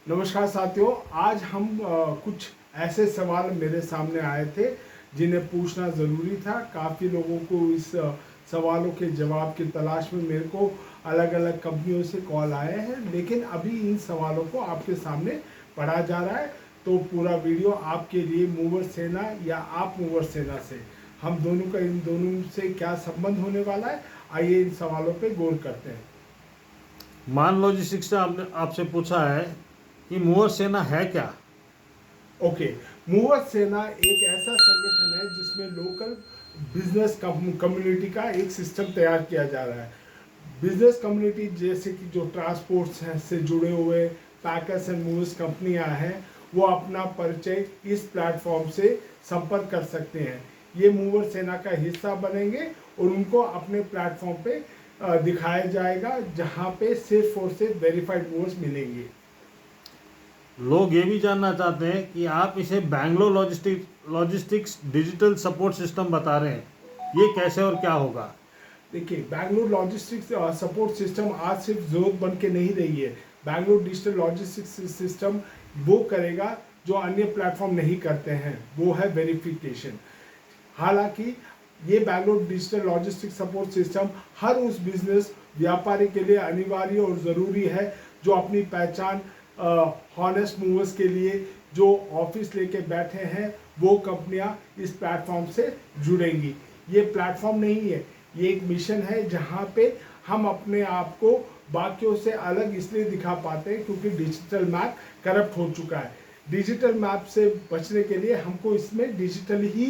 नमस्कार साथियों, आज हम कुछ ऐसे सवाल मेरे सामने आए थे जिन्हें पूछना ज़रूरी था। काफ़ी लोगों को इस सवालों के जवाब की तलाश में मेरे को अलग अलग कंपनियों से कॉल आए हैं, लेकिन अभी इन सवालों को आपके सामने पढ़ा जा रहा है। तो पूरा वीडियो आपके लिए मूवर सेना या आप मूवर सेना से हम दोनों का, इन दोनों से क्या संबंध होने वाला है, आइए इन सवालों पे गौर करते हैं। मान लॉजिस्टिक्स से आपने आपसे पूछा है कि मूवर सेना है क्या। ओके, मूवर सेना एक ऐसा संगठन है जिसमें लोकल बिजनेस कम्युनिटी का एक सिस्टम तैयार किया जा रहा है। बिजनेस कम्युनिटी जैसे कि जो ट्रांसपोर्ट से जुड़े हुए पैकर्स एंड मूवर्स कंपनियां हैं, वो अपना परिचय इस प्लेटफॉर्म से संपर्क कर सकते हैं। ये मूवर सेना का हिस्सा बनेंगे और उनको अपने प्लेटफॉर्म पे दिखाया जाएगा, जहां पे सिर्फ और सिर्फ वेरीफाइड मूवर्स मिलेंगे। लोग ये भी जानना चाहते हैं कि आप इसे Bangalore logistics digital support system बता रहे हैं, ये कैसे और क्या होगा। देखिए, बैंगलोर लॉजिस्टिक्स सपोर्ट सिस्टम आज सिर्फ जरूरत बन के नहीं रही है। बैंगलोर डिजिटल लॉजिस्टिक्स सिस्टम वो करेगा जो अन्य प्लेटफॉर्म नहीं करते हैं, वो है वेरिफिकेशन। हालांकि ये Bangalore digital logistics support system हर उस बिजनेस व्यापारी के लिए अनिवार्य और ज़रूरी है जो अपनी पहचान हॉनेस्ट मूवर्स के लिए जो ऑफिस लेके बैठे हैं, वो कंपनियां इस प्लेटफॉर्म से जुड़ेंगी। ये प्लेटफॉर्म नहीं है, ये एक मिशन है जहां पे हम अपने आप को बाकियों से अलग इसलिए दिखा पाते हैं क्योंकि डिजिटल मैप करप्ट हो चुका है। डिजिटल मैप से बचने के लिए हमको इसमें डिजिटल ही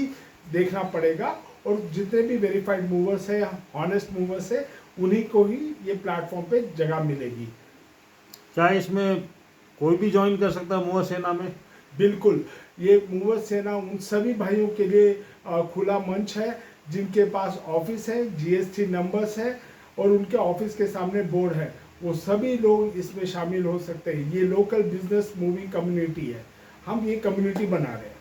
देखना पड़ेगा और जितने भी वेरीफाइड मूवर्स है, हॉनेस्ट मूवर्स है, उन्हीं को ही ये प्लेटफॉर्म पे जगह मिलेगी। क्या इसमें कोई भी ज्वाइन कर सकता है मूवर सेना में। बिल्कुल, ये मूवर सेना उन सभी भाइयों के लिए खुला मंच है जिनके पास ऑफिस है, जीएसटी नंबर्स है और उनके ऑफिस के सामने बोर्ड है। वो सभी लोग इसमें शामिल हो सकते हैं। ये लोकल बिजनेस मूविंग कम्युनिटी है, हम ये कम्युनिटी बना रहे हैं।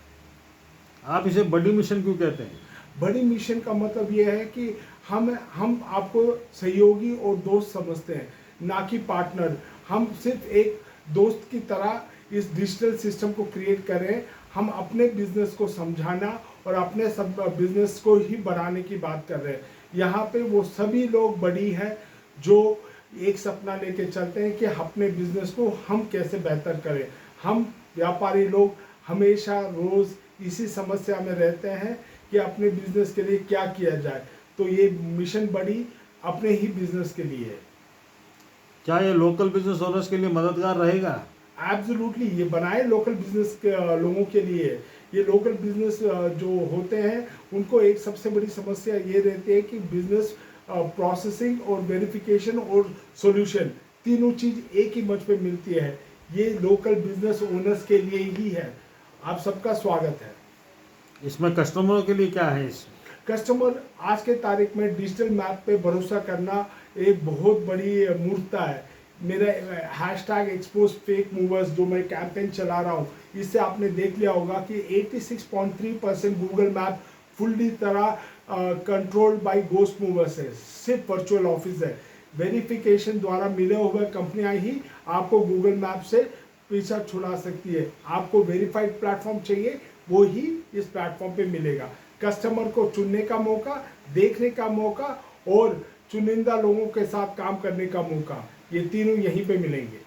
आप इसे बड़ी मिशन क्यों कहते हैं। बड़ी मिशन का मतलब ये है कि हम आपको सहयोगी और दोस्त समझते हैं, ना कि पार्टनर। हम सिर्फ एक दोस्त की तरह इस डिजिटल सिस्टम को क्रिएट करें। हम अपने बिजनेस को समझाना और अपने सब बिजनेस को ही बढ़ाने की बात कर रहे हैं। यहाँ पे वो सभी लोग बड़ी हैं जो एक सपना लेके चलते हैं कि अपने बिजनेस को हम कैसे बेहतर करें। हम व्यापारी लोग हमेशा रोज इसी समस्या में रहते हैं कि अपने बिजनेस के लिए क्या किया जाए। तो ये मिशन बड़ी अपने ही बिजनेस के लिए है। क्या ये लोकल बिजनेस ओनर्स के लिए मददगार रहेगा। एब्सोल्युटली, ये बनाए लोकल बिजनेस के लोगों के लिए। ये लोकल बिजनेस जो होते हैं उनको एक सबसे बड़ी समस्या ये रहती है कि बिजनेस प्रोसेसिंग और वेरिफिकेशन और सॉल्यूशन तीनों चीज एक ही मंच पे मिलती है। ये लोकल बिजनेस ओनर्स के लिए ही है। आप सबका स्वागत है। इसमें कस्टमरों के लिए क्या है इस कस्टमर आज के तारीख में डिजिटल मैप पे भरोसा करना एक बहुत बड़ी मूर्खता है। मेरा हैशटैग एक्सपोज फेक मूवर्स जो मैं कैंपेन चला रहा हूँ, इससे आपने देख लिया होगा कि 86.3% गूगल मैप फुल्ली तरह कंट्रोल्ड बाय गोस्ट मूवर्स है। सिर्फ वर्चुअल ऑफिस है। वेरिफिकेशन द्वारा मिले हुए कंपनियां ही आपको गूगल मैप से पीछा छुड़ा सकती है। आपको वेरीफाइड प्लेटफॉर्म चाहिए, वो ही इस प्लेटफॉर्म पे मिलेगा। कस्टमर को चुनने का मौका, देखने का मौका और चुनिंदा लोगों के साथ काम करने का मौका, ये तीनों यहीं पे मिलेंगे।